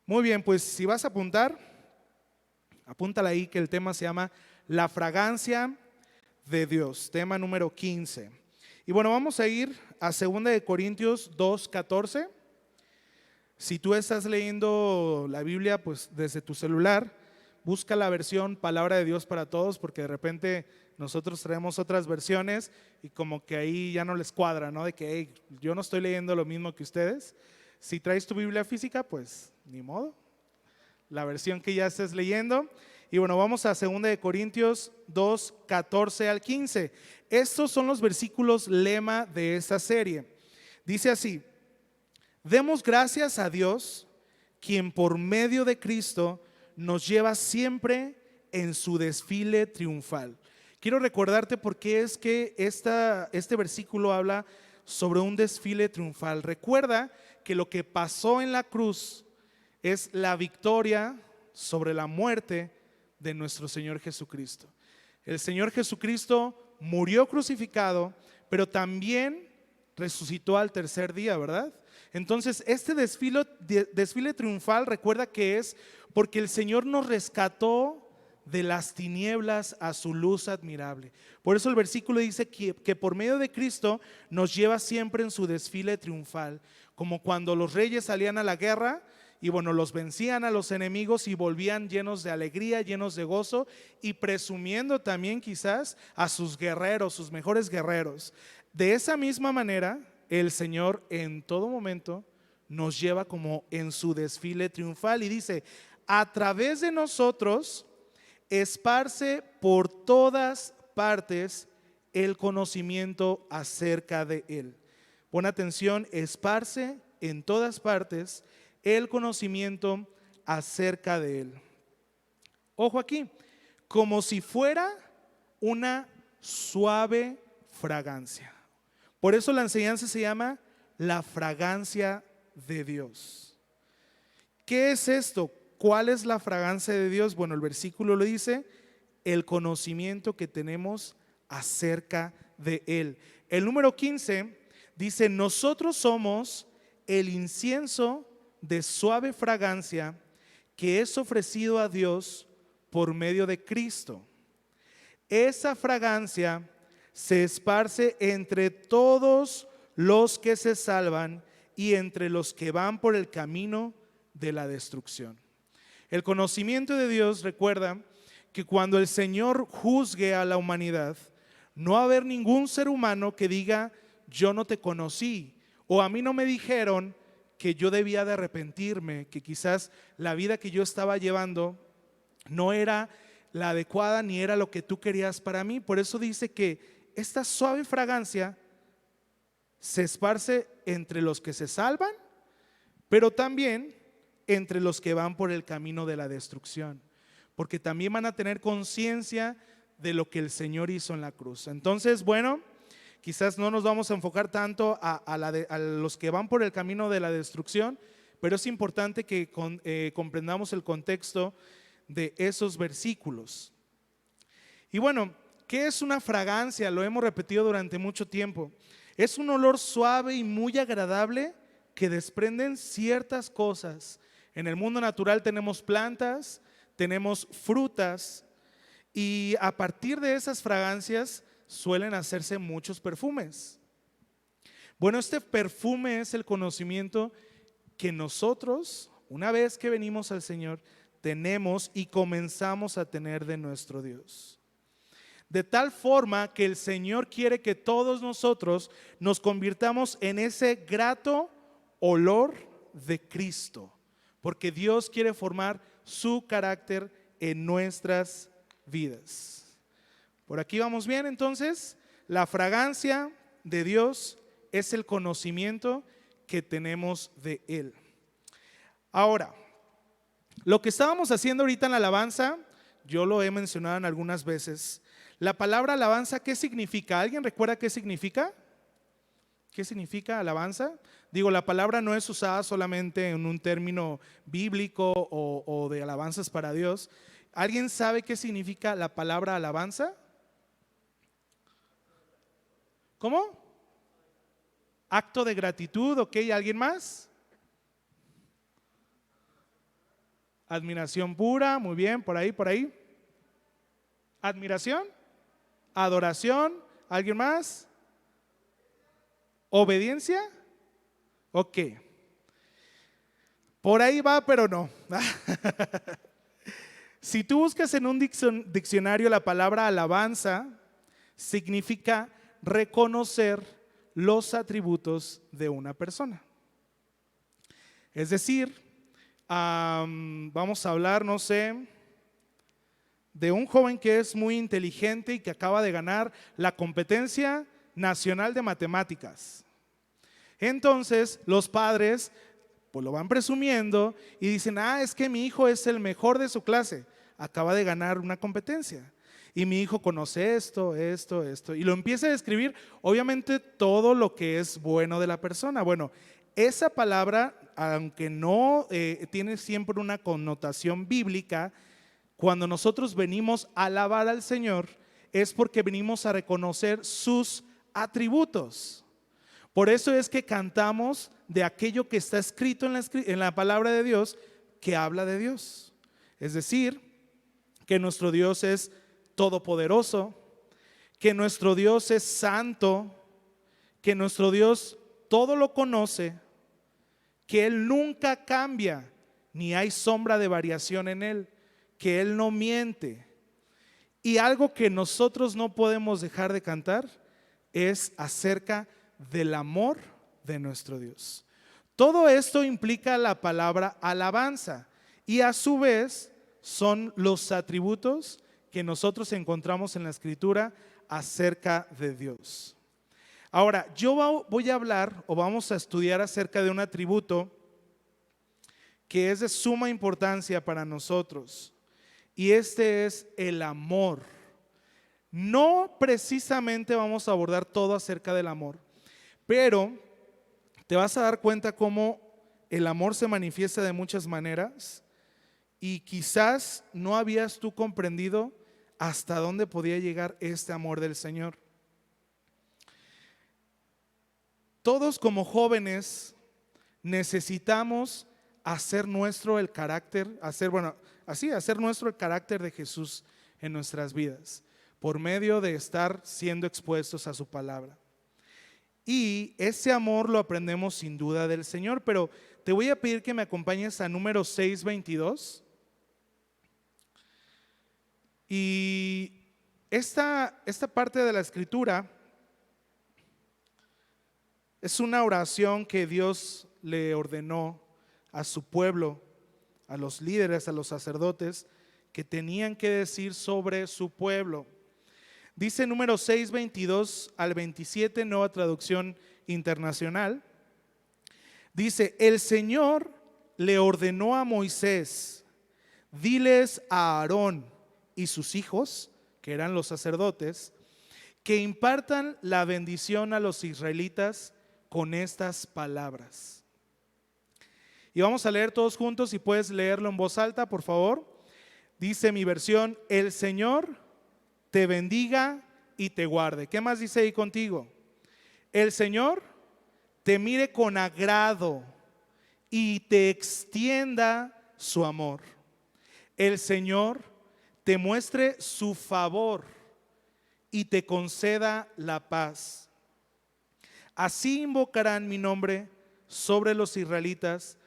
Muy bien, pues si vas a apuntar, apúntala ahí que el tema se llama La fragancia de Dios, tema número 15. Y bueno, vamos a ir a 2 Corintios 2:14. Si tú estás leyendo la Biblia, pues desde tu celular, busca la versión Palabra de Dios para Todos, porque de repente nosotros traemos otras versiones y como que ahí ya no les cuadra, ¿no? De que hey, yo no estoy leyendo lo mismo que ustedes. Si traes tu Biblia física, pues ni modo, la versión que ya estés leyendo. Y bueno, vamos a 2 Corintios 2:14 al 15. Estos son los versículos lema de esta serie. Dice así: demos gracias a Dios, quien por medio de Cristo nos lleva siempre en su desfile triunfal. Quiero recordarte por qué es que este versículo habla sobre un desfile triunfal. Recuerda que lo que pasó en la cruz es la victoria sobre la muerte de nuestro Señor Jesucristo. El Señor Jesucristo murió crucificado, pero también resucitó al tercer día, ¿verdad? Entonces, este desfile triunfal, recuerda que es porque el Señor nos rescató de las tinieblas a su luz admirable. Por eso el versículo dice que por medio de Cristo nos lleva siempre en su desfile triunfal, como cuando los reyes salían a la guerra y bueno, los vencían a los enemigos y volvían llenos de alegría, llenos de gozo y presumiendo también quizás a sus guerreros, sus mejores guerreros. De esa misma manera, el Señor en todo momento nos lleva como en su desfile triunfal y dice: a través de nosotros esparce por todas partes el conocimiento acerca de Él. Pon atención, esparce en todas partes el conocimiento acerca de Él. Ojo aquí, como si fuera una suave fragancia. Por eso la enseñanza se llama la fragancia de Dios. ¿Qué es esto? ¿Cuál es la fragancia de Dios? Bueno, el versículo lo dice: el conocimiento que tenemos acerca de Él. El número 15 dice: nosotros somos el incienso de suave fragancia que es ofrecido a Dios por medio de Cristo. Esa fragancia se esparce entre todos los que se salvan y entre los que van por el camino de la destrucción. El conocimiento de Dios, recuerda que cuando el Señor juzgue a la humanidad, no va a haber ningún ser humano que diga: yo no te conocí, o a mí no me dijeron que yo debía de arrepentirme, que quizás la vida que yo estaba llevando no era la adecuada ni era lo que tú querías para mí. Por eso dice que esta suave fragancia se esparce entre los que se salvan, pero también entre los que van por el camino de la destrucción, porque también van a tener conciencia de lo que el Señor hizo en la cruz. Entonces, bueno, quizás no nos vamos a enfocar tanto a los que van por el camino de la destrucción, pero es importante que comprendamos el contexto de esos versículos. Y bueno, ¿qué es una fragancia? Lo hemos repetido durante mucho tiempo. Es un olor suave y muy agradable que desprenden ciertas cosas. En el mundo natural tenemos plantas, tenemos frutas, y a partir de esas fragancias suelen hacerse muchos perfumes. Bueno, este perfume es el conocimiento que nosotros, una vez que venimos al Señor, tenemos y comenzamos a tener de nuestro Dios. De tal forma que el Señor quiere que todos nosotros nos convirtamos en ese grato olor de Cristo, porque Dios quiere formar su carácter en nuestras vidas. Por aquí vamos bien. Entonces, la fragancia de Dios es el conocimiento que tenemos de Él. Ahora, lo que estábamos haciendo ahorita en la alabanza, yo lo he mencionado en algunas veces. La palabra alabanza, ¿qué significa? ¿Alguien recuerda qué significa? ¿Qué significa alabanza? Digo, la palabra no es usada solamente en un término bíblico o de alabanzas para Dios. ¿Alguien sabe qué significa la palabra alabanza? ¿Cómo? Acto de gratitud, ¿ok? ¿Alguien más? Admiración pura, muy bien, por ahí, por ahí. Admiración, adoración, ¿alguien más? Obediencia, ok. Por ahí va, pero no. Si tú buscas en un diccionario la palabra alabanza, significa reconocer los atributos de una persona. Es decir, vamos a hablar, no sé, de un joven que es muy inteligente y que acaba de ganar la competencia nacional de matemáticas. Entonces, los padres pues lo van presumiendo y dicen, es que mi hijo es el mejor de su clase, acaba de ganar una competencia. Y mi hijo conoce esto, y lo empieza a describir, obviamente, todo lo que es bueno de la persona. Bueno, esa palabra, aunque no tiene siempre una connotación bíblica, cuando nosotros venimos a alabar al Señor, es porque venimos a reconocer sus atributos. Por eso es que cantamos de aquello que está escrito en la palabra de Dios, que habla de Dios. Es decir, que nuestro Dios es todopoderoso, que nuestro Dios es santo, que nuestro Dios todo lo conoce, que Él nunca cambia, ni hay sombra de variación en Él, que Él no miente. Y algo que nosotros no podemos dejar de cantar es acerca del amor de nuestro Dios. Todo esto implica la palabra alabanza y a su vez son los atributos que nosotros encontramos en la Escritura acerca de Dios. Ahora, yo voy a hablar o vamos a estudiar acerca de un atributo que es de suma importancia para nosotros, y este es el amor. No precisamente vamos a abordar todo acerca del amor, pero te vas a dar cuenta cómo el amor se manifiesta de muchas maneras y quizás no habías tú comprendido hasta dónde podía llegar este amor del Señor. Todos como jóvenes necesitamos hacer nuestro el carácter, hacer nuestro el carácter de Jesús en nuestras vidas, por medio de estar siendo expuestos a su palabra. Y ese amor lo aprendemos sin duda del Señor, pero te voy a pedir que me acompañes a número 6:22. Y esta parte de la Escritura es una oración que Dios le ordenó a su pueblo, a los líderes, a los sacerdotes, que tenían que decir sobre su pueblo. Dice número 6:22 al 27, Nueva Traducción Internacional. Dice, el Señor le ordenó a Moisés, diles a Aarón y sus hijos, que eran los sacerdotes, que impartan la bendición a los israelitas con estas palabras. Y vamos a leer todos juntos, si puedes leerlo en voz alta, por favor. Dice mi versión, el Señor te bendiga y te guarde. ¿Qué más dice ahí contigo? El Señor te mire con agrado y te extienda su amor. El Señor te muestre su favor y te conceda la paz. Así invocarán mi nombre sobre los israelitas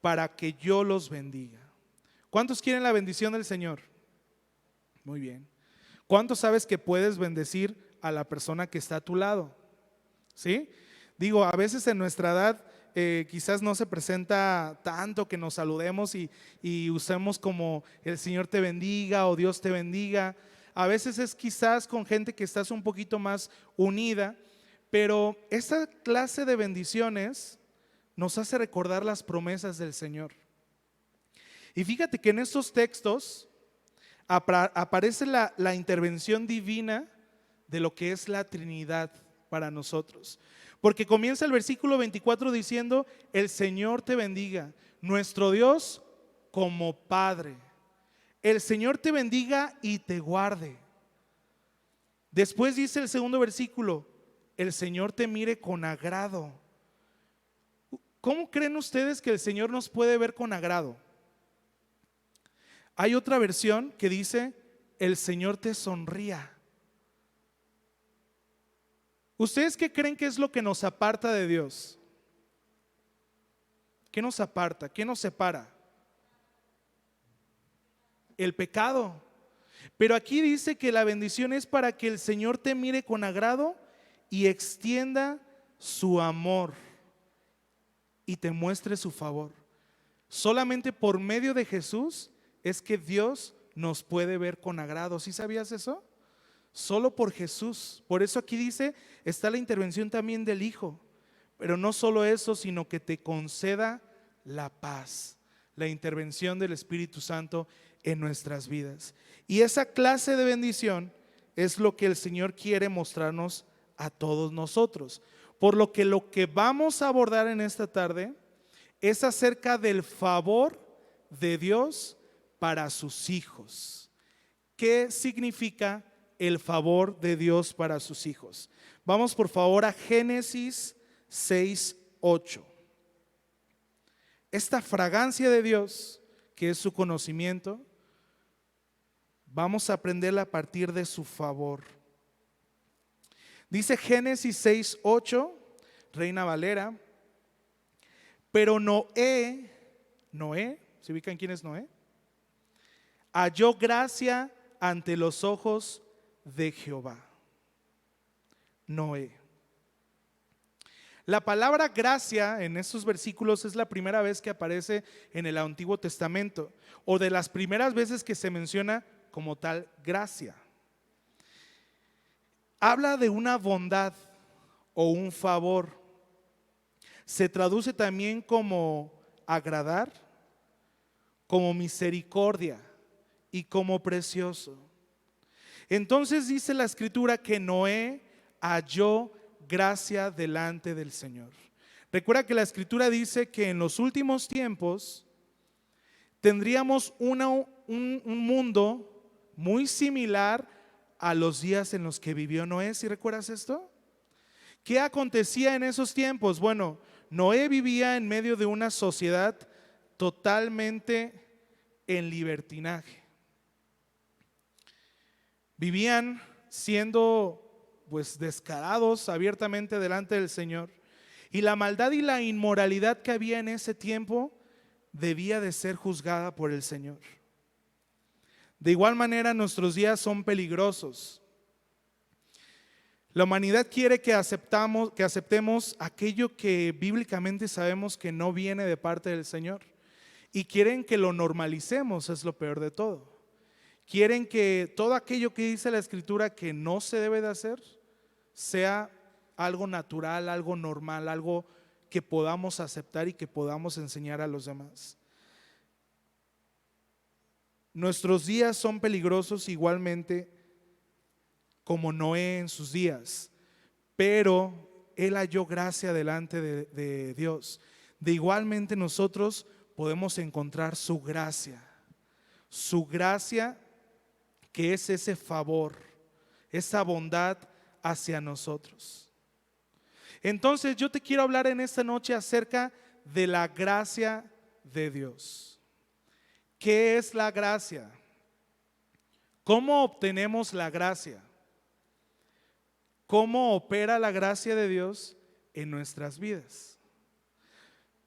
para que yo los bendiga. ¿Cuántos quieren la bendición del Señor? Muy bien. ¿Cuántos sabes que puedes bendecir a la persona que está a tu lado? ¿Sí? Digo, a veces en nuestra edad quizás no se presenta tanto que nos saludemos y usemos como el Señor te bendiga o Dios te bendiga. A veces es quizás con gente que estás un poquito más unida, pero esta clase de bendiciones nos hace recordar las promesas del Señor. Y fíjate que en estos textos aparece la intervención divina de lo que es la Trinidad para nosotros. Porque comienza el versículo 24 diciendo, el Señor te bendiga, nuestro Dios como Padre. El Señor te bendiga y te guarde. Después dice el segundo versículo, el Señor te mire con agrado. ¿Cómo creen ustedes que el Señor nos puede ver con agrado? Hay otra versión que dice, el Señor te sonría. ¿Ustedes qué creen que es lo que nos aparta de Dios? ¿Qué nos aparta? ¿Qué nos separa? El pecado. Pero aquí dice que la bendición es para que el Señor te mire con agrado y extienda su amor y te muestre su favor. Solamente por medio de Jesús es que Dios nos puede ver con agrado. ¿Sí sabías eso? Solo por Jesús. Por eso aquí dice, está la intervención también del Hijo. Pero no solo eso, sino que te conceda la paz, la intervención del Espíritu Santo en nuestras vidas. Y esa clase de bendición es lo que el Señor quiere mostrarnos a todos nosotros. Por lo que vamos a abordar en esta tarde es acerca del favor de Dios para sus hijos. ¿Qué significa el favor de Dios para sus hijos? Vamos por favor a Génesis 6:8. Esta fragancia de Dios, que es su conocimiento, vamos a aprenderla a partir de su favor. Dice Génesis 6:8, Reina Valera, pero Noé, ¿se ubican quién es Noé? Halló gracia ante los ojos de Jehová. Noé. La palabra gracia en estos versículos es la primera vez que aparece en el Antiguo Testamento, o de las primeras veces que se menciona como tal gracia. Habla de una bondad o un favor. Se traduce también como agradar, como misericordia y como precioso. Entonces dice la Escritura que Noé halló gracia delante del Señor. Recuerda que la Escritura dice que en los últimos tiempos tendríamos un mundo muy similar a los días en los que vivió Noé. ¿Sí recuerdas esto? ¿Qué acontecía en esos tiempos? Bueno, Noé vivía en medio de una sociedad totalmente en libertinaje. Vivían siendo descarados abiertamente delante del Señor, y la maldad y la inmoralidad que había en ese tiempo debía de ser juzgada por el Señor. De igual manera, nuestros días son peligrosos. La humanidad quiere que aceptemos aquello que bíblicamente sabemos que no viene de parte del Señor, y quieren que lo normalicemos. Es lo peor de todo. Quieren que todo aquello que dice la Escritura que no se debe de hacer sea algo natural, algo normal, algo que podamos aceptar y que podamos enseñar a los demás. Nuestros días son peligrosos igualmente como Noé en sus días, pero él halló gracia delante de Dios. De igualmente nosotros podemos encontrar su gracia que es ese favor, esa bondad hacia nosotros. Entonces yo te quiero hablar en esta noche acerca de la gracia de Dios. ¿Qué es la gracia? ¿Cómo obtenemos la gracia? ¿Cómo opera la gracia de Dios en nuestras vidas?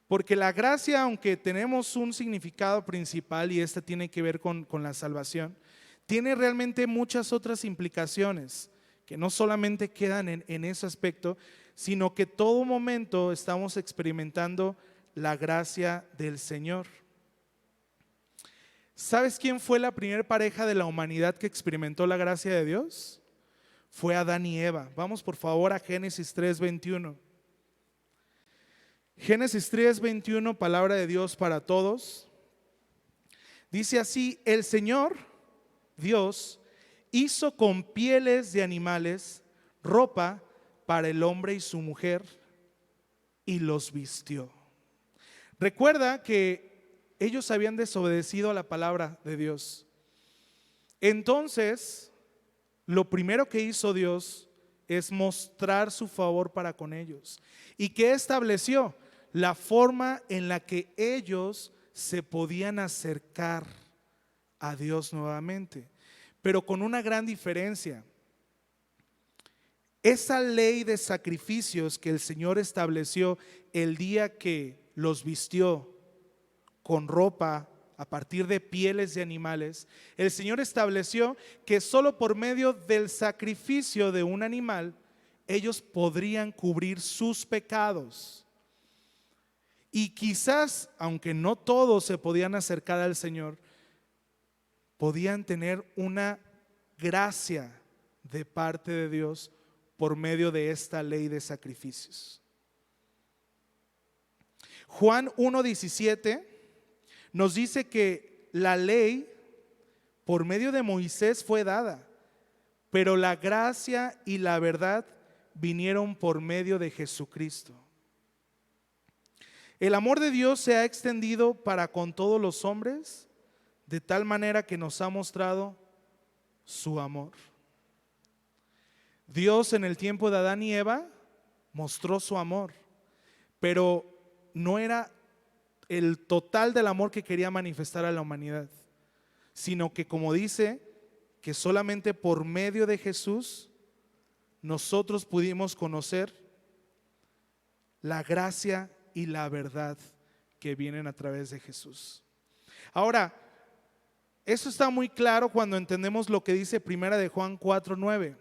Porque la gracia, aunque tenemos un significado principal, y este tiene que ver con la salvación, tiene realmente muchas otras implicaciones que no solamente quedan en ese aspecto, sino que todo momento estamos experimentando la gracia del Señor. ¿Sabes quién fue la primera pareja de la humanidad que experimentó la gracia de Dios? Fue Adán y Eva. Vamos por favor a Génesis 3:21. Génesis 3:21, palabra de Dios para todos. Dice así: el Señor Dios hizo con pieles de animales ropa para el hombre y su mujer y los vistió. Recuerda que ellos habían desobedecido a la palabra de Dios. Entonces, lo primero que hizo Dios es mostrar su favor para con ellos. ¿Y qué estableció? La forma en la que ellos se podían acercar a Dios nuevamente, pero con una gran diferencia. Esa ley de sacrificios que el Señor estableció el día que los vistió con ropa a partir de pieles de animales, el Señor estableció que solo por medio del sacrificio de un animal ellos podrían cubrir sus pecados. Y quizás, aunque no todos se podían acercar al Señor, podían tener una gracia de parte de Dios por medio de esta ley de sacrificios. Juan 1:17 nos dice que la ley por medio de Moisés fue dada, pero la gracia y la verdad vinieron por medio de Jesucristo. El amor de Dios se ha extendido para con todos los hombres, de tal manera que nos ha mostrado su amor. Dios en el tiempo de Adán y Eva mostró su amor, pero no era el total del amor que quería manifestar a la humanidad, sino que, como dice, que solamente por medio de Jesús nosotros pudimos conocer la gracia y la verdad que vienen a través de Jesús. Ahora, eso está muy claro cuando entendemos lo que dice Primera de Juan 4:9.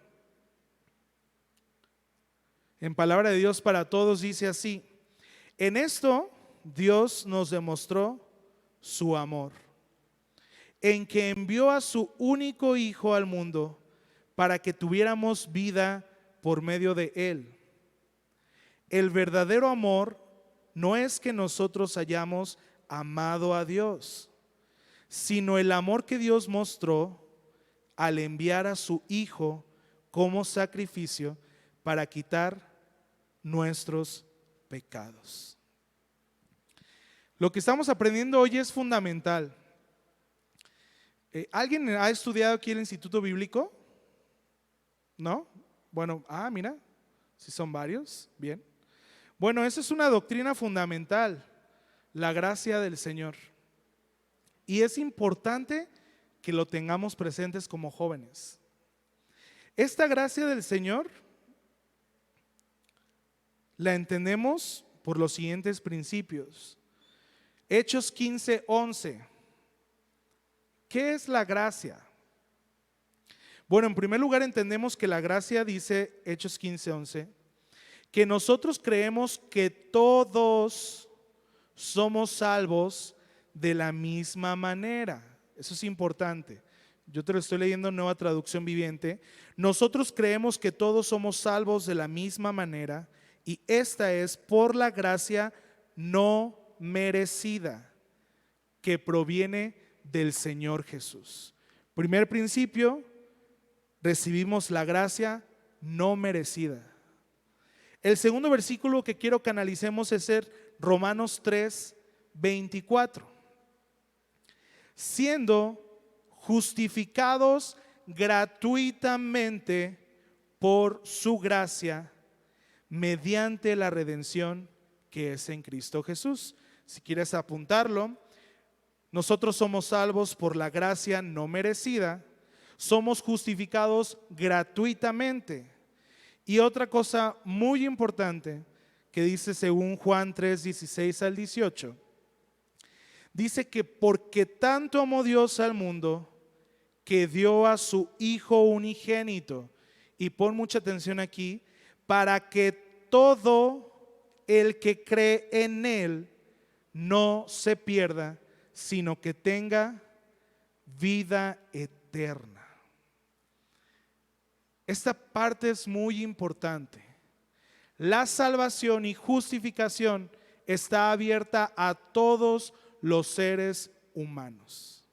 En palabra de Dios para todos dice así: en esto Dios nos demostró su amor, en que envió a su único Hijo al mundo para que tuviéramos vida por medio de Él. El verdadero amor no es que nosotros hayamos amado a Dios, sino el amor que Dios mostró al enviar a su Hijo como sacrificio para quitar nuestros pecados. Lo que estamos aprendiendo hoy es fundamental. ¿Alguien ha estudiado aquí el Instituto Bíblico? ¿No? Bueno, mira, si son varios, bien. Bueno, esa es una doctrina fundamental, la gracia del Señor. Y es importante que lo tengamos presentes como jóvenes. Esta gracia del Señor la entendemos por los siguientes principios. Hechos 15:11. ¿Qué es la gracia? Bueno, en primer lugar entendemos que la gracia, dice Hechos 15:11, que nosotros creemos que todos somos salvos de la misma manera. Eso es importante. Yo te lo estoy leyendo en Nueva Traducción Viviente. Nosotros creemos que todos somos salvos de la misma manera, y esta es por la gracia no merecida que proviene del Señor Jesús. Primer principio, recibimos la gracia no merecida. El segundo versículo que quiero que analicemos es Romanos 3:24. Siendo justificados gratuitamente por su gracia, mediante la redención que es en Cristo Jesús. Si quieres apuntarlo, nosotros somos salvos por la gracia no merecida, somos justificados gratuitamente. Y otra cosa muy importante que dice según Juan 3:16 al 18, dice que porque tanto amó Dios al mundo, que dio a su Hijo unigénito, y pon mucha atención aquí, para que todo el que cree en Él no se pierda, sino que tenga vida eterna. Esta parte es muy importante. La salvación y justificación está abierta a todos los seres humanos,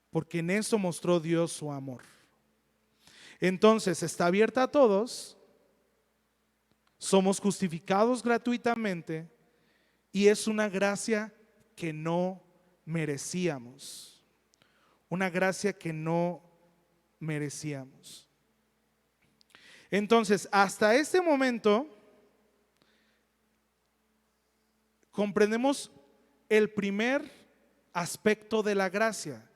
porque en eso mostró Dios su amor. Entonces está abierta a todos, somos justificados gratuitamente y es una gracia que no merecíamos, una gracia que no merecíamos. Entonces, hasta este momento comprendemos el primer aspecto de la gracia,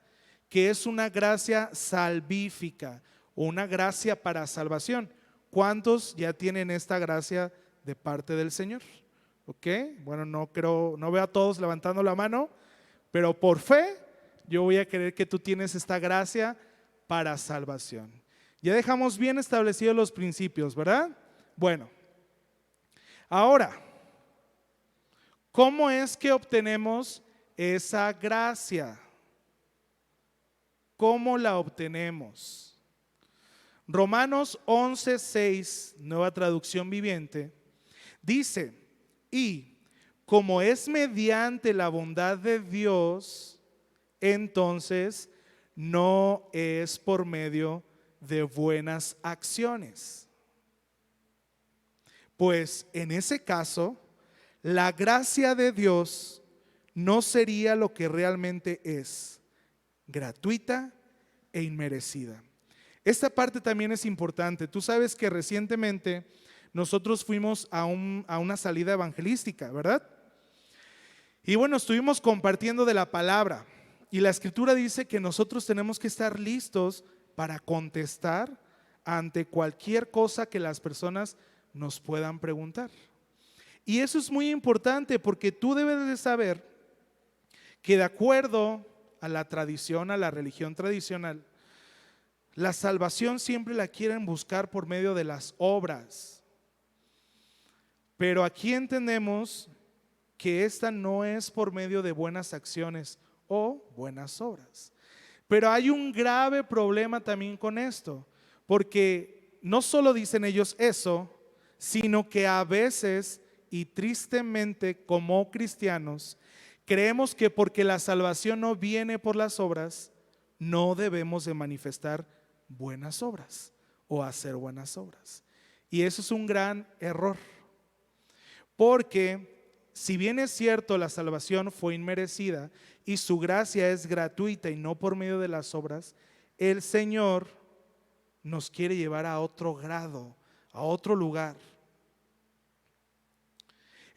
que es una gracia salvífica o una gracia para salvación. ¿Cuántos ya tienen esta gracia de parte del Señor? ¿Ok? Bueno, no veo a todos levantando la mano, pero por fe yo voy a creer que tú tienes esta gracia para salvación. Ya dejamos bien establecidos los principios, ¿verdad? Bueno, ahora, ¿cómo es que obtenemos esa gracia? ¿Cómo la obtenemos? Romanos 11:6, nueva traducción viviente, dice: y como es mediante la bondad de Dios, entonces no es por medio de buenas acciones. Pues en ese caso, la gracia de Dios no sería lo que realmente es: gratuita e inmerecida. Esta parte también es importante. Tú sabes que recientemente nosotros fuimos a una salida evangelística, ¿verdad? Y bueno, estuvimos compartiendo de la palabra. Y la escritura dice que nosotros tenemos que estar listos para contestar ante cualquier cosa que las personas nos puedan preguntar. Y eso es muy importante porque tú debes de saber que de acuerdo a la tradición, a la religión tradicional, la salvación siempre la quieren buscar por medio de las obras. Pero aquí entendemos que esta no es por medio de buenas acciones o buenas obras. Pero hay un grave problema también con esto, porque no solo dicen ellos eso, sino que a veces y tristemente como cristianos creemos que porque la salvación no viene por las obras, no debemos de manifestar buenas obras o hacer buenas obras. Y eso es un gran error, porque si bien es cierto la salvación fue inmerecida y su gracia es gratuita y no por medio de las obras, el Señor nos quiere llevar a otro grado, a otro lugar.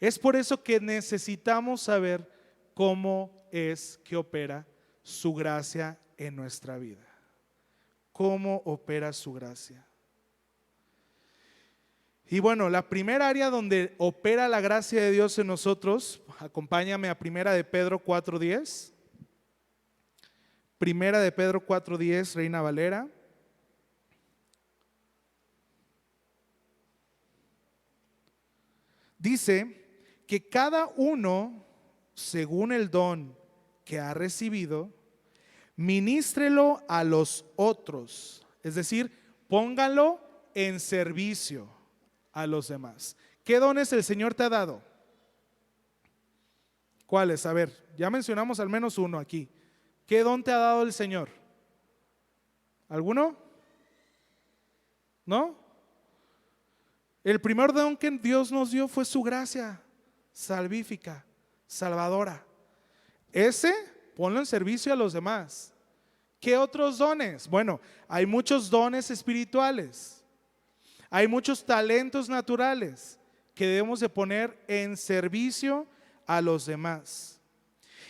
Es por eso que necesitamos saber cómo es que opera su gracia en nuestra vida. ¿Cómo opera su gracia? Y bueno, la primera área donde opera la gracia de Dios en nosotros, acompáñame a Primera de Pedro 4:10. Primera de Pedro 4:10, Reina Valera. Dice que cada uno, según el don que ha recibido, ministrelo a los otros. Es decir, póngalo en servicio a los demás. ¿Qué dones el Señor te ha dado? ¿Cuáles? A ver, ya mencionamos al menos uno aquí. ¿Qué don te ha dado el Señor? ¿Alguno? ¿No? El primer don que Dios nos dio fue su gracia salvífica, salvadora. Ese, ponlo en servicio a los demás. ¿Qué otros dones? Bueno, hay muchos dones espirituales. Hay muchos talentos naturales que debemos de poner en servicio a los demás.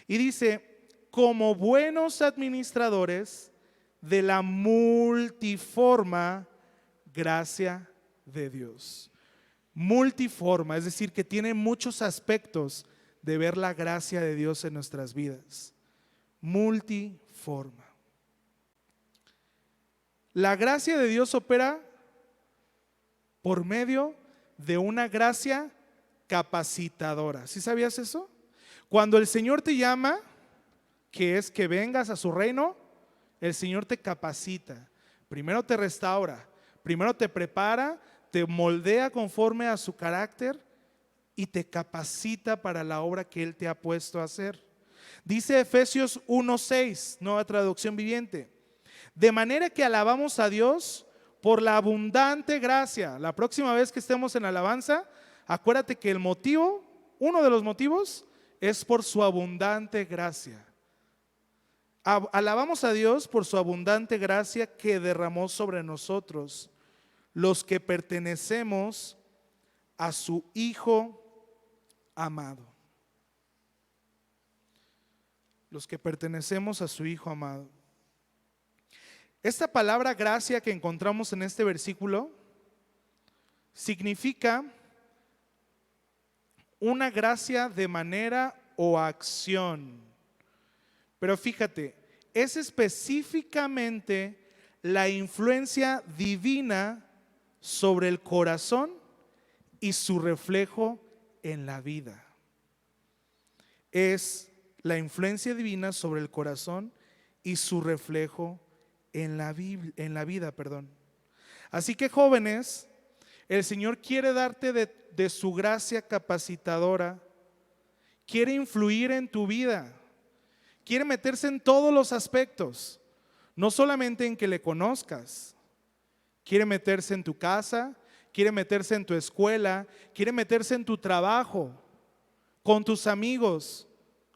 Y dice, como buenos administradores de la multiforme gracia de Dios. Multiforme, es decir, que tiene muchos aspectos de ver la gracia de Dios en nuestras vidas. Multiforme. La gracia de Dios opera por medio de una gracia capacitadora. ¿Sí sabías eso? Cuando el Señor te llama, que es que vengas a su reino, el Señor te capacita. Primero te restaura, primero te prepara, te moldea conforme a su carácter y te capacita para la obra que Él te ha puesto a hacer. Dice Efesios 1:6, nueva traducción viviente. De manera que alabamos a Dios por la abundante gracia. La próxima vez que estemos en alabanza, acuérdate que el motivo, uno de los motivos, es por su abundante gracia. Alabamos a Dios por su abundante gracia que derramó sobre nosotros, los que pertenecemos a su Hijo amado. Los que pertenecemos a su Hijo amado. Esta palabra gracia que encontramos en este versículo significa una gracia de manera o acción. Pero fíjate, es específicamente la influencia divina sobre el corazón y su reflejo en la vida. Es la influencia divina sobre el corazón y su reflejo en la vida. Así que, jóvenes, el Señor quiere darte de su gracia capacitadora, quiere influir en tu vida, quiere meterse en todos los aspectos, no solamente en que le conozcas, quiere meterse en tu casa, quiere meterse en tu escuela, quiere meterse en tu trabajo, con tus amigos,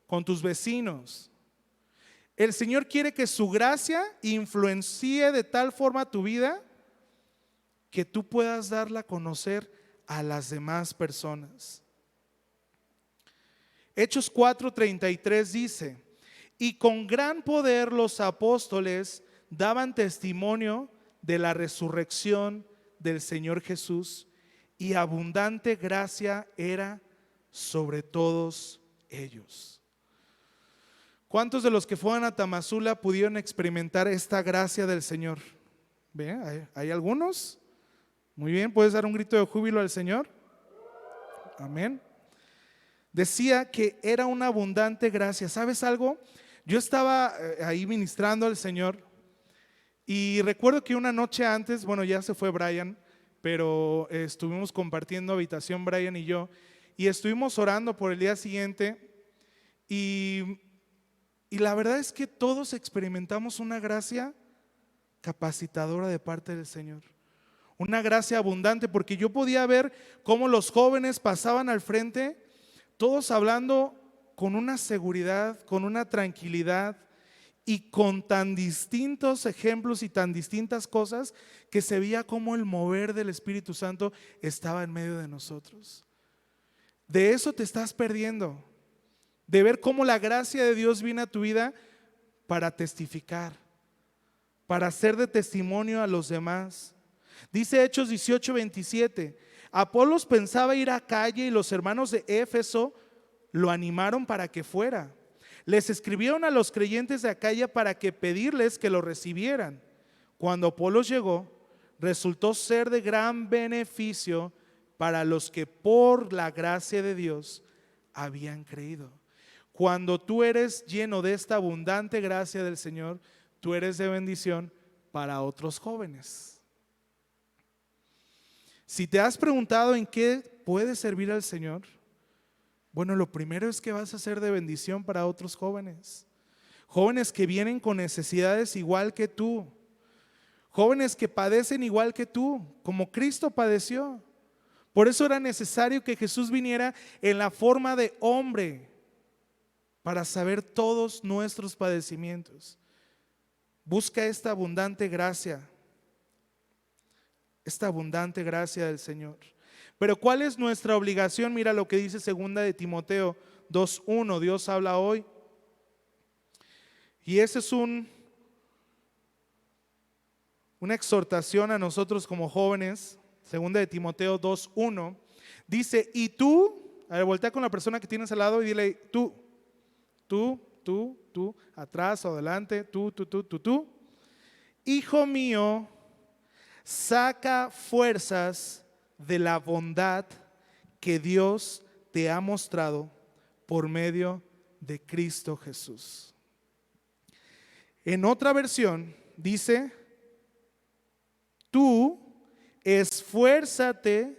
con tus vecinos. El Señor quiere que su gracia influencie de tal forma tu vida que tú puedas darla a conocer a las demás personas. Hechos 4:33 dice: y con gran poder los apóstoles daban testimonio de la resurrección del Señor Jesús, y abundante gracia era sobre todos ellos. ¿Cuántos de los que fueron a Tamazula pudieron experimentar esta gracia del Señor? ¿Ve? ¿Hay algunos? Muy bien, ¿puedes dar un grito de júbilo al Señor? Amén. Decía que era una abundante gracia. ¿Sabes algo? Yo estaba ahí ministrando al Señor y recuerdo que una noche antes, bueno, ya se fue Brian, pero estuvimos compartiendo habitación Brian y yo, y estuvimos orando por el día siguiente, y la verdad es que todos experimentamos una gracia capacitadora de parte del Señor. Una gracia abundante, porque yo podía ver cómo los jóvenes pasaban al frente, todos hablando con una seguridad, con una tranquilidad y con tan distintos ejemplos y tan distintas cosas que se veía como el mover del Espíritu Santo estaba en medio de nosotros. De eso te estás perdiendo, de ver cómo la gracia de Dios viene a tu vida para testificar, para ser de testimonio a los demás. Dice Hechos 18:27, Apolos pensaba ir a Acaya y los hermanos de Éfeso lo animaron para que fuera. Les escribieron a los creyentes de Acaya para que pedirles que lo recibieran. Cuando Apolos llegó, resultó ser de gran beneficio para los que por la gracia de Dios habían creído. Cuando tú eres lleno de esta abundante gracia del Señor, tú eres de bendición para otros jóvenes. Si te has preguntado en qué puedes servir al Señor, bueno, lo primero es que vas a ser de bendición para otros jóvenes. Jóvenes que vienen con necesidades igual que tú. Jóvenes que padecen igual que tú, como Cristo padeció. Por eso era necesario que Jesús viniera en la forma de hombre para saber todos nuestros padecimientos. Busca esta abundante gracia del Señor. Pero ¿cuál es nuestra obligación? Mira lo que dice 2 de Timoteo 2:1. Dios habla hoy. Y ese es una exhortación a nosotros como jóvenes. 2 de Timoteo 2:1. Dice: y tú, a ver, voltea con la persona que tienes al lado y dile: tú, atrás o adelante, tú. Hijo mío, saca fuerzas de la bondad que Dios te ha mostrado por medio de Cristo Jesús. En otra versión dice: tú esfuérzate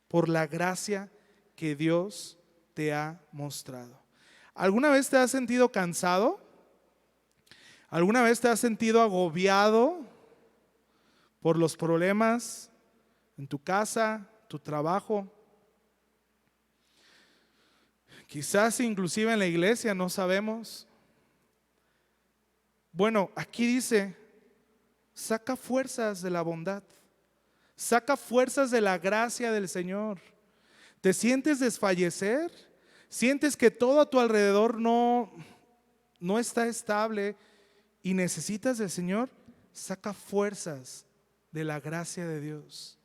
por la gracia que Dios te ha mostrado. ¿Alguna vez te has sentido cansado? ¿Alguna vez te has sentido agobiado por los problemas en tu casa, tu trabajo? Quizás inclusive en la iglesia, no sabemos. Bueno, aquí dice: saca fuerzas de la bondad, saca fuerzas de la gracia del Señor. ¿Te sientes desfallecer? ¿Sientes que todo a tu alrededor no está estable y necesitas del Señor, saca fuerzas de la gracia de Dios.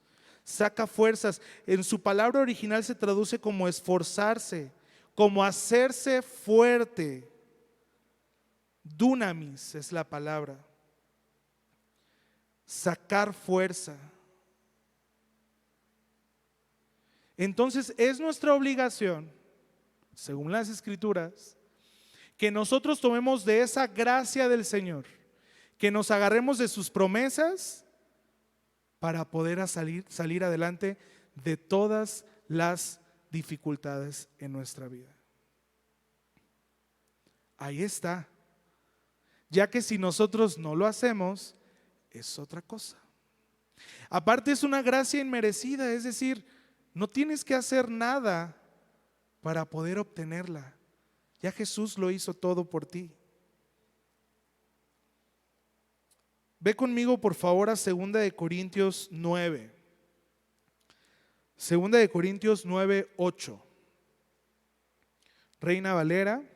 Saca fuerzas. En su palabra original se traduce como esforzarse, como hacerse fuerte. Dunamis es la palabra. Sacar fuerza. Entonces es nuestra obligación, según las Escrituras, que nosotros tomemos de esa gracia del Señor, que nos agarremos de sus promesas para poder salir adelante de todas las dificultades en nuestra vida. Ahí está. Ya que si nosotros no lo hacemos, es otra cosa. Aparte es una gracia inmerecida, es decir, no tienes que hacer nada para poder obtenerla. Ya Jesús lo hizo todo por ti. Ve conmigo por favor a 2 de Corintios 9. 2 de Corintios 9, 8. Reina Valera.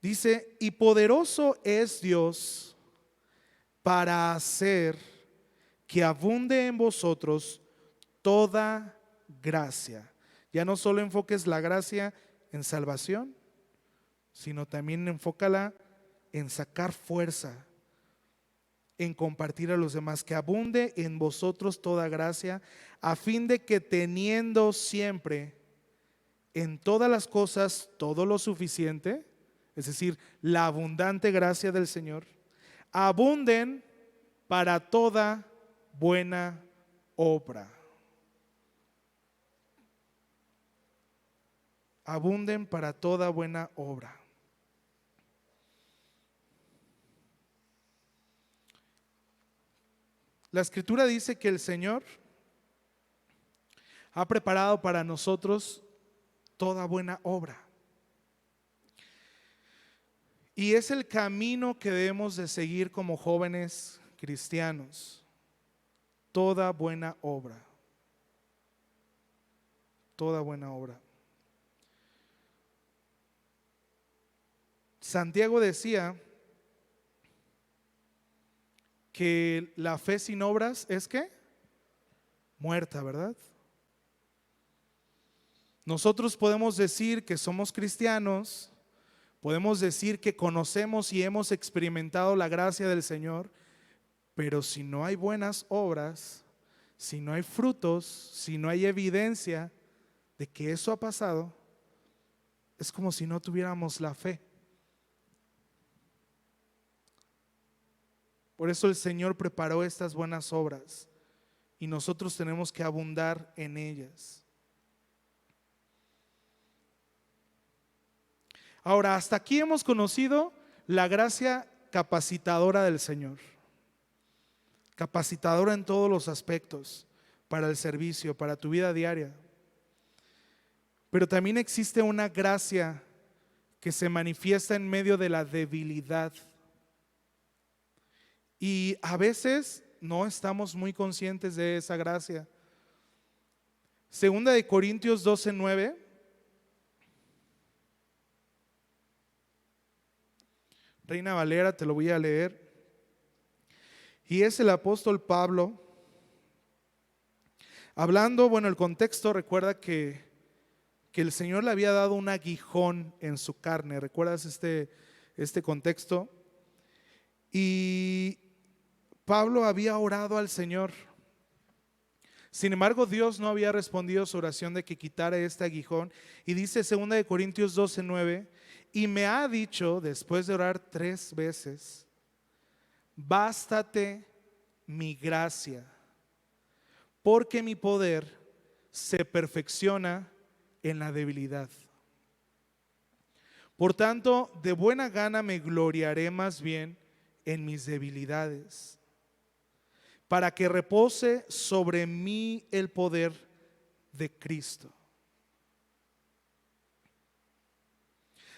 Dice, y poderoso es Dios para hacer que abunde en vosotros toda gracia. Ya no solo enfoques la gracia en salvación, sino también enfócala en sacar fuerza, en compartir a los demás, que abunde en vosotros toda gracia, a fin de que teniendo siempre en todas las cosas todo lo suficiente, es decir, la abundante gracia del Señor, abunden para toda buena obra. Abunden para toda buena obra. La Escritura dice que el Señor ha preparado para nosotros toda buena obra. Y es el camino que debemos de seguir como jóvenes cristianos. Toda buena obra. Toda buena obra. Santiago decía que la fe sin obras es ¿qué? Muerta, ¿verdad? Nosotros podemos decir que somos cristianos, podemos decir que conocemos y hemos experimentado la gracia del Señor, pero si no hay buenas obras, si no hay frutos, si no hay evidencia de que eso ha pasado, es como si no tuviéramos la fe. Por eso el Señor preparó estas buenas obras y nosotros tenemos que abundar en ellas. Ahora, hasta aquí hemos conocido la gracia capacitadora del Señor. Capacitadora en todos los aspectos, para el servicio, para tu vida diaria. Pero también existe una gracia que se manifiesta en medio de la debilidad. Y a veces no estamos muy conscientes de esa gracia. 2 de Corintios 12, 9. Reina Valera, te lo voy a leer. Y es el apóstol Pablo hablando, bueno, el contexto, recuerda que el Señor le había dado un aguijón en su carne. ¿Recuerdas este contexto? Y Pablo había orado al Señor. Sin embargo, Dios no había respondido su oración de que quitara este aguijón. Y dice 2 de Corintios 12, 9, y me ha dicho, después de orar 3 veces, bástate mi gracia, porque mi poder se perfecciona en la debilidad. Por tanto, de buena gana me gloriaré más bien en mis debilidades, para que repose sobre mí el poder de Cristo.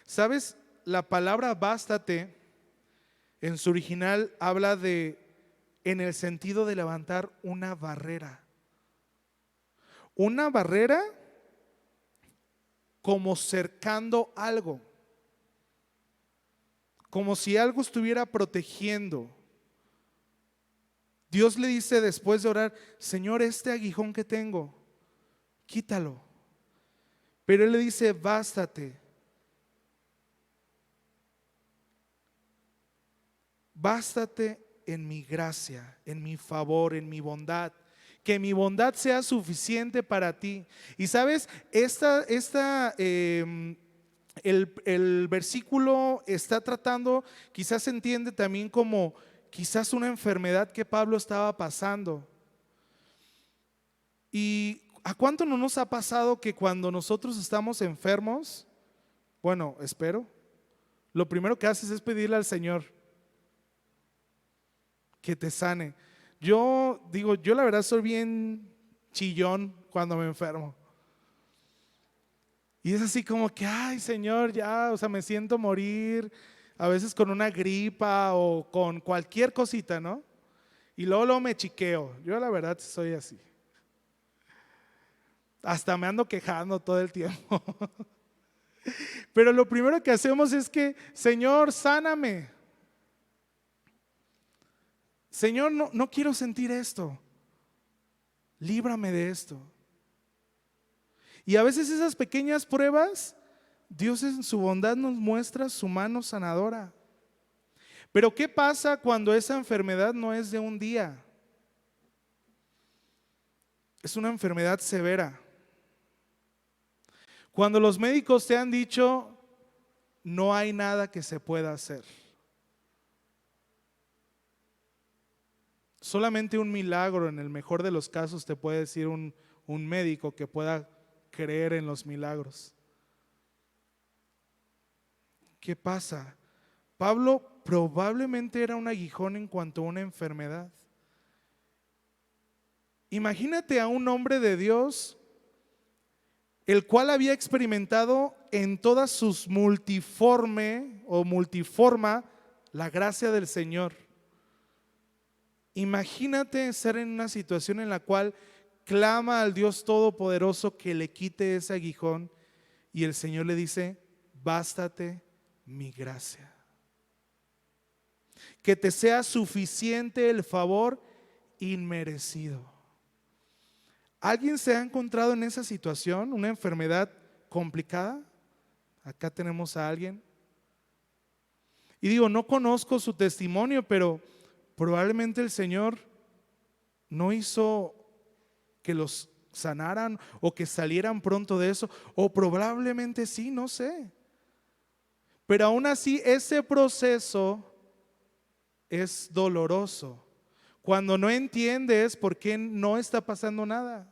¿Sabes? La palabra bástate en su original habla en el sentido de levantar una barrera. Una barrera como cercando algo, como si algo estuviera protegiendo. Dios le dice después de orar: Señor, este aguijón que tengo, quítalo. Pero Él le dice: bástate. Bástate en mi gracia, en mi favor, en mi bondad. Que mi bondad sea suficiente para ti. Y sabes, el versículo está tratando, quizás se entiende también como quizás una enfermedad que Pablo estaba pasando. ¿Y a cuánto no nos ha pasado que cuando nosotros estamos enfermos, bueno, espero, lo primero que haces es pedirle al Señor que te sane? Yo digo, yo la verdad soy bien chillón cuando me enfermo. Y es así como que, ay Señor, ya, o sea, me siento morir, a veces con una gripa o con cualquier cosita, ¿no? Y luego me chiqueo. Yo la verdad soy así. Hasta me ando quejando todo el tiempo. Pero lo primero que hacemos es que, Señor, sáname. Señor, no quiero sentir esto. Líbrame de esto. Y a veces esas pequeñas pruebas, Dios en su bondad nos muestra su mano sanadora. Pero ¿qué pasa cuando esa enfermedad no es de un día? Es una enfermedad severa. Cuando los médicos te han dicho: no hay nada que se pueda hacer. Solamente un milagro, en el mejor de los casos, te puede decir un médico que pueda creer en los milagros. ¿Qué pasa? Pablo probablemente era un aguijón en cuanto a una enfermedad. Imagínate a un hombre de Dios, el cual había experimentado en todas sus multiforma la gracia del Señor. Imagínate estar en una situación en la cual clama al Dios Todopoderoso que le quite ese aguijón y el Señor le dice: bástate mi gracia. Que te sea suficiente el favor inmerecido. ¿Alguien se ha encontrado en esa situación, una enfermedad complicada? Acá tenemos a alguien. Y digo, no conozco su testimonio, pero probablemente el Señor no hizo que los sanaran o que salieran pronto de eso, o probablemente sí, no sé. Pero aún así ese proceso es doloroso. Cuando no entiendes por qué no está pasando nada.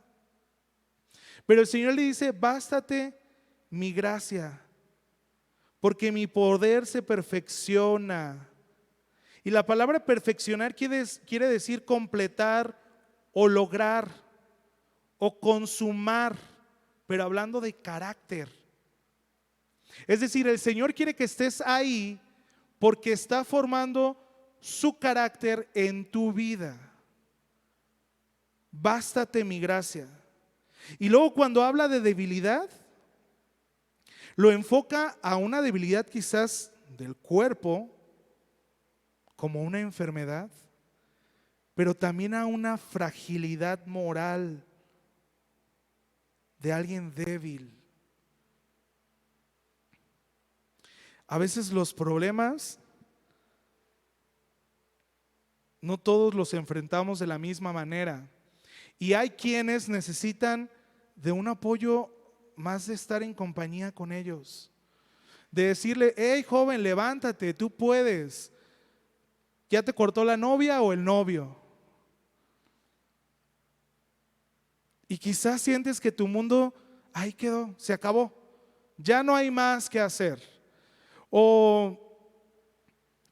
Pero el Señor le dice: bástate mi gracia, porque mi poder se perfecciona. Y la palabra perfeccionar quiere decir completar o lograr o consumar, pero hablando de carácter. Es decir, el Señor quiere que estés ahí porque está formando su carácter en tu vida. Bástate mi gracia. Y luego cuando habla de debilidad, lo enfoca a una debilidad quizás del cuerpo, como una enfermedad, pero también a una fragilidad moral de alguien débil. A veces los problemas no todos los enfrentamos de la misma manera. Y hay quienes necesitan de un apoyo más, de estar en compañía con ellos. De decirle: hey joven, levántate, tú puedes. ¿Ya te cortó la novia o el novio? Y quizás sientes que tu mundo ahí quedó, se acabó. Ya no hay más que hacer. O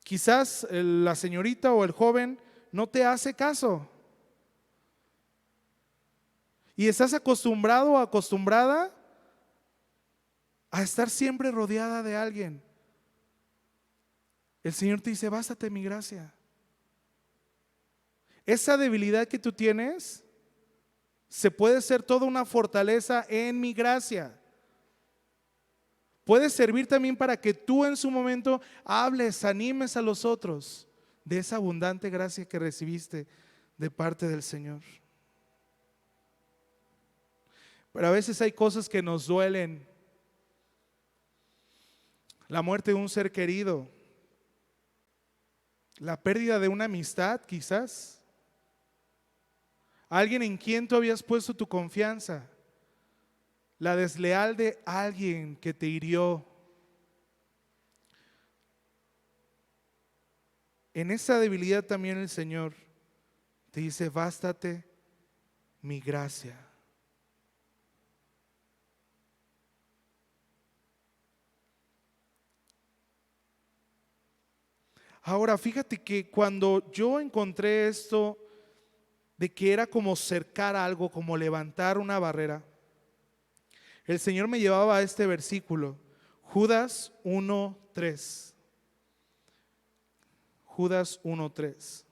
quizás la señorita o el joven no te hace caso. Y estás acostumbrado o acostumbrada a estar siempre rodeada de alguien. El Señor te dice: bástate mi gracia. Esa debilidad que tú tienes se puede ser toda una fortaleza en mi gracia. puede servir también para que tú en su momento hables, animes a los otros de esa abundante gracia que recibiste de parte del Señor. Pero a veces hay cosas que nos duelen. La muerte de un ser querido, la pérdida de una amistad quizás, alguien en quien tú habías puesto tu confianza, la desleal de alguien que te hirió. En esa debilidad también el Señor te dice: bástate mi gracia. Ahora, fíjate que cuando yo encontré esto de que era como cercar algo, como levantar una barrera, el Señor me llevaba a este versículo, Judas 1:3. Judas 1:3.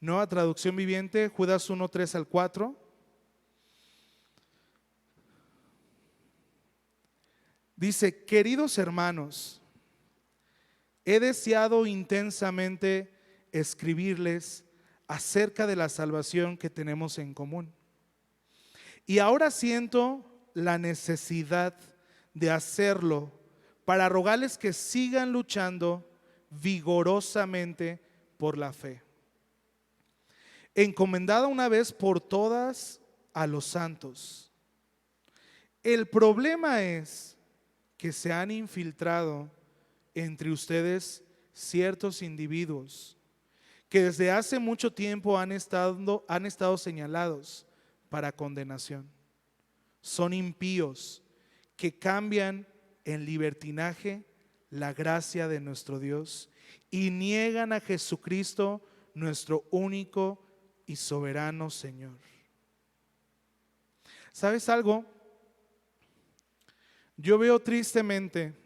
Nueva traducción viviente, Judas 1:3 al 4. Dice: queridos hermanos, he deseado intensamente escribirles acerca de la salvación que tenemos en común. Y ahora siento la necesidad de hacerlo para rogarles que sigan luchando vigorosamente por la fe, encomendada una vez por todas a los santos. El problema es que se han infiltrado entre ustedes ciertos individuos que desde hace mucho tiempo han estado señalados para condenación. Son impíos que cambian en libertinaje la gracia de nuestro Dios y niegan a Jesucristo, nuestro único y soberano Señor. ¿Sabes algo? Yo veo tristemente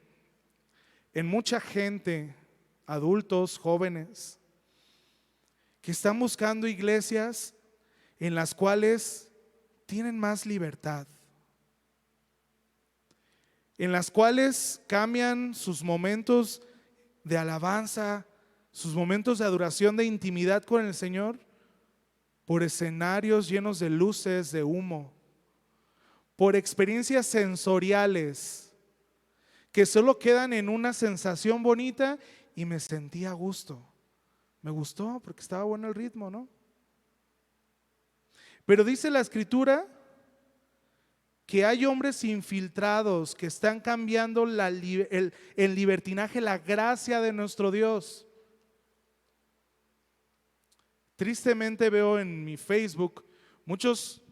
en mucha gente, adultos, jóvenes, que están buscando iglesias en las cuales tienen más libertad, en las cuales cambian sus momentos de alabanza, sus momentos de adoración, de intimidad con el Señor, por escenarios llenos de luces, de humo, por experiencias sensoriales que solo quedan en una sensación bonita y me sentí a gusto. Me gustó porque estaba bueno el ritmo, ¿no? Pero dice la Escritura que hay hombres infiltrados que están cambiando el libertinaje, la gracia de nuestro Dios. Tristemente veo en mi Facebook muchos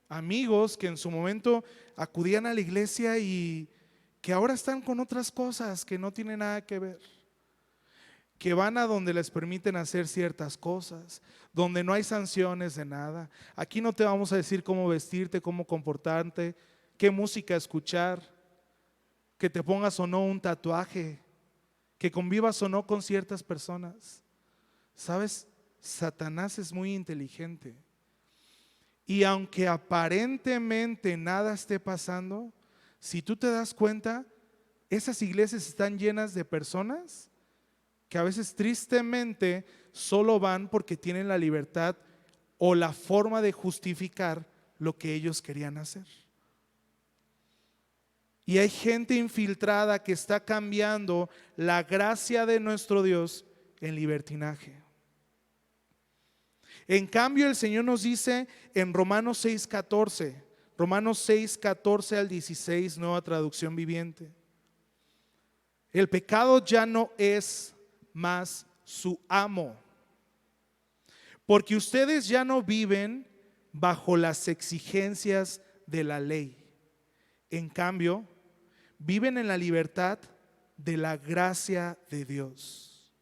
amigos que en su momento acudían a la iglesia y que ahora están con otras cosas que no tienen nada que ver, que van a donde les permiten hacer ciertas cosas, donde no hay sanciones de nada. Aquí no te vamos a decir cómo vestirte, cómo comportarte, qué música escuchar, que te pongas o no un tatuaje, que convivas o no con ciertas personas. ¿Sabes? Satanás es muy inteligente. Y aunque aparentemente nada esté pasando, si tú te das cuenta, esas iglesias están llenas de personas que a veces tristemente solo van porque tienen la libertad o la forma de justificar lo que ellos querían hacer. Y hay gente infiltrada que está cambiando la gracia de nuestro Dios en libertinaje. En cambio, el Señor nos dice en Romanos 6:14 al 16, nueva traducción viviente: el pecado ya no es más su amo, porque ustedes ya no viven bajo las exigencias de la ley. En cambio, viven en la libertad de la gracia de Dios.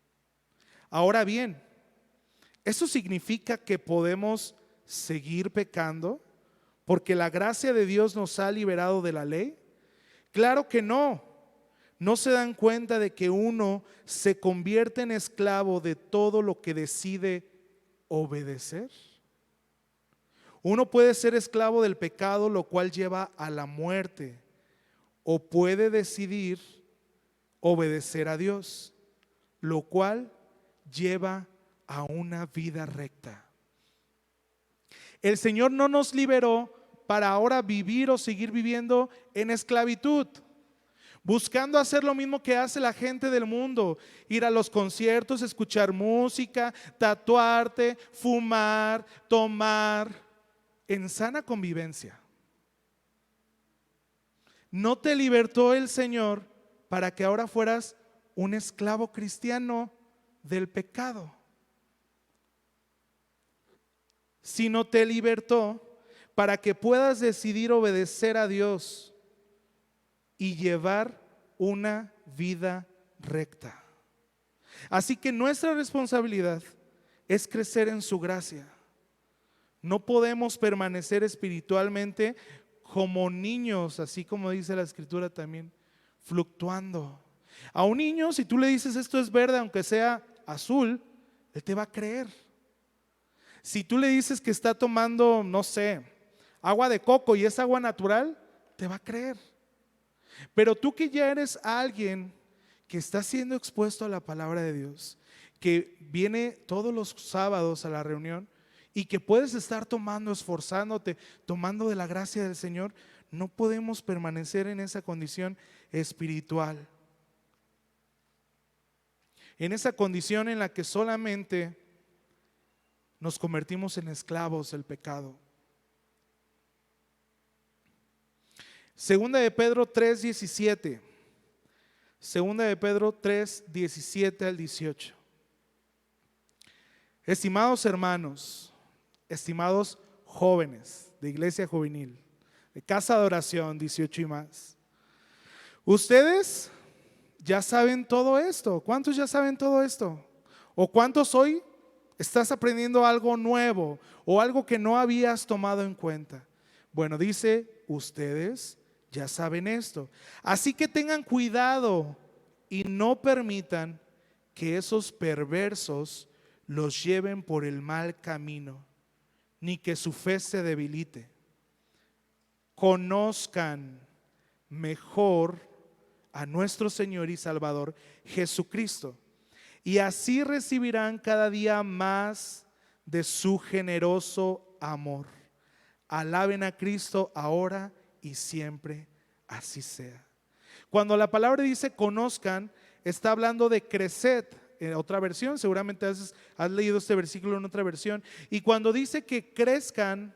Ahora bien, ¿eso significa que podemos seguir pecando porque la gracia de Dios nos ha liberado de la ley? Claro que no. ¿No se dan cuenta de que uno se convierte en esclavo de todo lo que decide obedecer? Uno puede ser esclavo del pecado, lo cual lleva a la muerte, o puede decidir obedecer a Dios, lo cual lleva a una vida recta. El Señor no nos liberó para ahora vivir o seguir viviendo en esclavitud, buscando hacer lo mismo que hace la gente del mundo: ir a los conciertos, escuchar música, tatuarte, fumar, tomar, en sana convivencia. No te libertó el Señor para que ahora fueras un esclavo cristiano del pecado, sino te libertó para que puedas decidir obedecer a Dios y llevar una vida recta. Así que nuestra responsabilidad es crecer en su gracia. No podemos permanecer espiritualmente como niños, así como dice la Escritura también, fluctuando. A un niño, si tú le dices esto es verde, aunque sea azul, él te va a creer. Si tú le dices que está tomando, no sé, agua de coco y es agua natural, te va a creer. Pero tú que ya eres alguien que está siendo expuesto a la palabra de Dios, que viene todos los sábados a la reunión y que puedes estar tomando, esforzándote, tomando de la gracia del Señor, no podemos permanecer en esa condición espiritual, en esa condición en la que solamente nos convertimos en esclavos del pecado. Segunda de Pedro 3:17. Segunda de Pedro 3:17 al 18. Estimados hermanos, estimados jóvenes de iglesia juvenil, de casa de oración 18 y más, ustedes ya saben todo esto. ¿Cuántos ya saben todo esto? ¿O cuántos hoy estás aprendiendo algo nuevo o algo que no habías tomado en cuenta? Bueno, dice, ustedes ya saben esto. Así que tengan cuidado y no permitan que esos perversos los lleven por el mal camino, ni que su fe se debilite. Conozcan mejor a nuestro Señor y Salvador Jesucristo, y así recibirán cada día más de su generoso amor. Alaben a Cristo ahora y siempre, así sea. Cuando la palabra dice conozcan, está hablando de crecer. En otra versión, seguramente has leído este versículo en otra versión. Y cuando dice que crezcan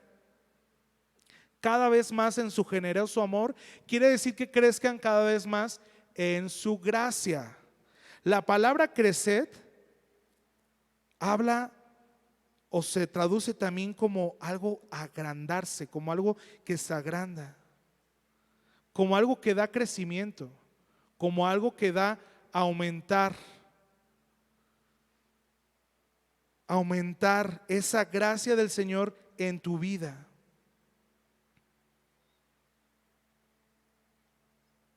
cada vez más en su generoso amor, quiere decir que crezcan cada vez más en su gracia. La palabra crecer habla o se traduce también como algo agrandarse, como algo que se agranda, como algo que da crecimiento, como algo que da aumentar esa gracia del Señor en tu vida.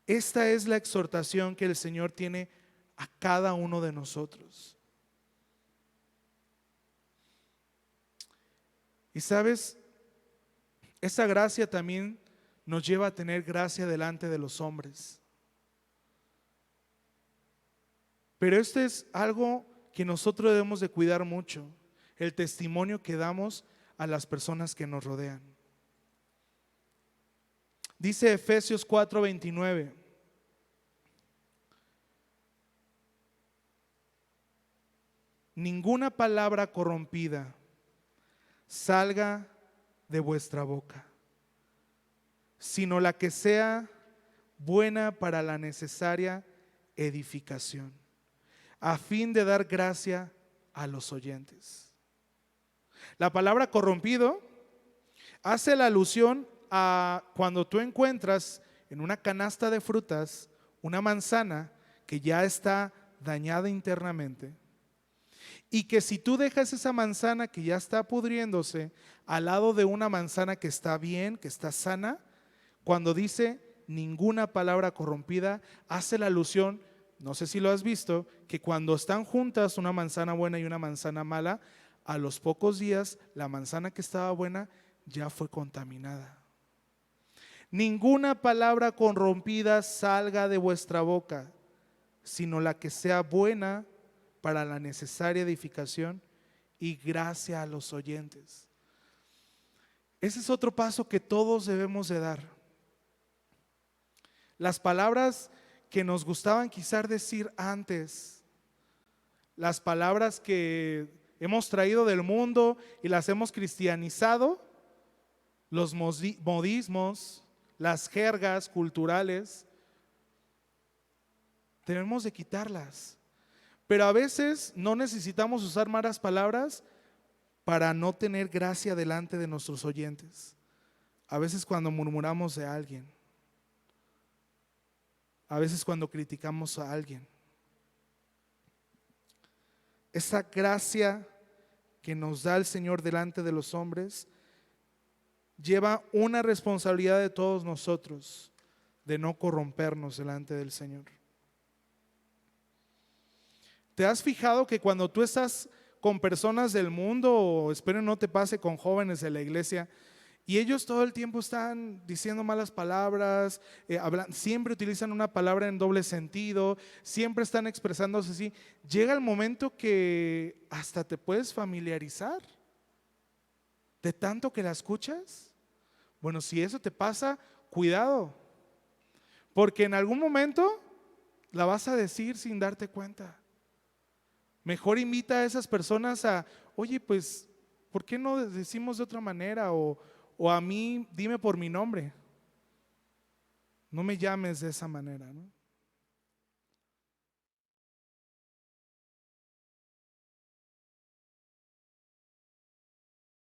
Esta es la exhortación que el Señor tiene a cada uno de nosotros. Y sabes, esa gracia también nos lleva a tener gracia delante de los hombres. Pero esto es algo que nosotros debemos de cuidar mucho, el testimonio que damos a las personas que nos rodean. Dice Efesios 4:29. Ninguna palabra corrompida salga de vuestra boca, sino la que sea buena para la necesaria edificación, a fin de dar gracia a los oyentes. La palabra corrompido hace la alusión a cuando tú encuentras en una canasta de frutas una manzana que ya está dañada internamente, y que si tú dejas esa manzana que ya está pudriéndose al lado de una manzana que está bien, que está sana, cuando dice ninguna palabra corrompida, hace la alusión, no sé si lo has visto, que cuando están juntas una manzana buena y una manzana mala, a los pocos días la manzana que estaba buena ya fue contaminada. Ninguna palabra corrompida salga de vuestra boca, sino la que sea buena para la necesaria edificación y gracia a los oyentes. Ese es otro paso que todos debemos de dar. Las palabras que nos gustaban quizás decir antes, las palabras que hemos traído del mundo y las hemos cristianizado, los modismos, las jergas culturales, tenemos de quitarlas. Pero a veces no necesitamos usar malas palabras para no tener gracia delante de nuestros oyentes. A veces cuando murmuramos de alguien, a veces cuando criticamos a alguien, esa gracia que nos da el Señor delante de los hombres lleva una responsabilidad de todos nosotros de no corrompernos delante del Señor. ¿Te has fijado que cuando tú estás con personas del mundo, o espero no te pase con jóvenes de la iglesia, y ellos todo el tiempo están diciendo malas palabras, siempre utilizan una palabra en doble sentido, siempre están expresándose así, llega el momento que hasta te puedes familiarizar de tanto que la escuchas? Bueno, si eso te pasa, cuidado, porque en algún momento la vas a decir sin darte cuenta. Mejor invita a esas personas a, oye, pues, ¿por qué no decimos de otra manera? O a mí, dime por mi nombre. No me llames de esa manera, ¿no?